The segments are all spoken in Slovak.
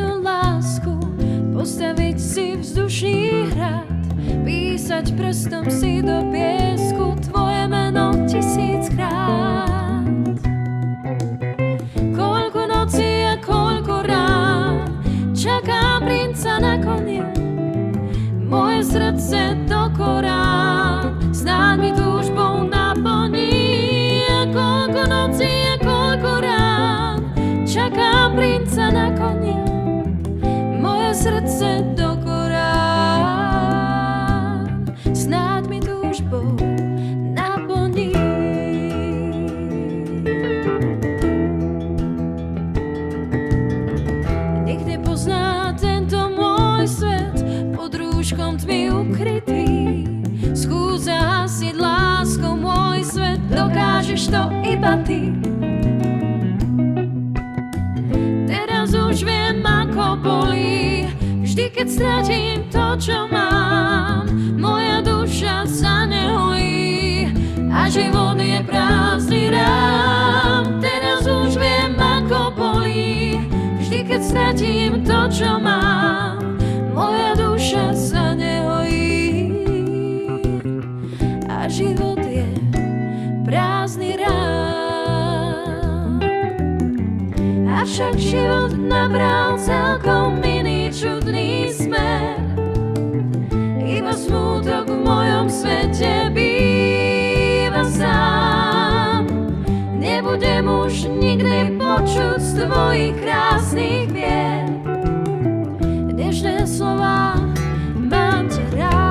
jednu lásku, postaviť si vzdušný hrad, písať prstom si do piesku tvoje meno 1000-krát. Koľko nocí a koľko rán čakám princa na koni, moje srdce do korán snáď mi túžbou naplní. A koľko nocí a koľko rán čakám princa na koni, moje srdce do korán snáď mi túžbou naplní. Nech nepozná tento môj svet pod rúškom tmy ukrytý, skúsa hasiť láskou môj svet, dokážeš to iba ty. Teraz už viem, ako bolí, vždy keď stratím to, čo mám, moja duša sa nehojí a život je prázdny rám. Teraz už viem, ako bolí, vždy keď stratím to, čo mám, moja duša sa nehojí a život je prázdny rám. Avšak život nabral celkom iný čudný smer, iba smútok v mojom svete býva sám. Nebudem už nikdy počuť z tvojich krásnych vied nežné slová, mám ťa rád.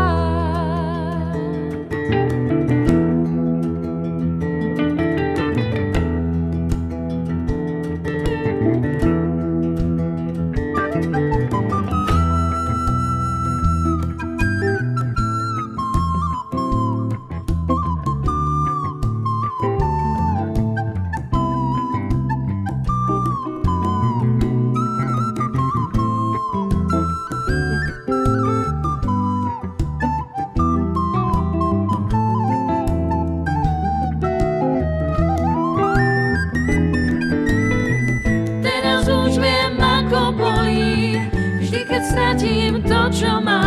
Stratím to, čo mám.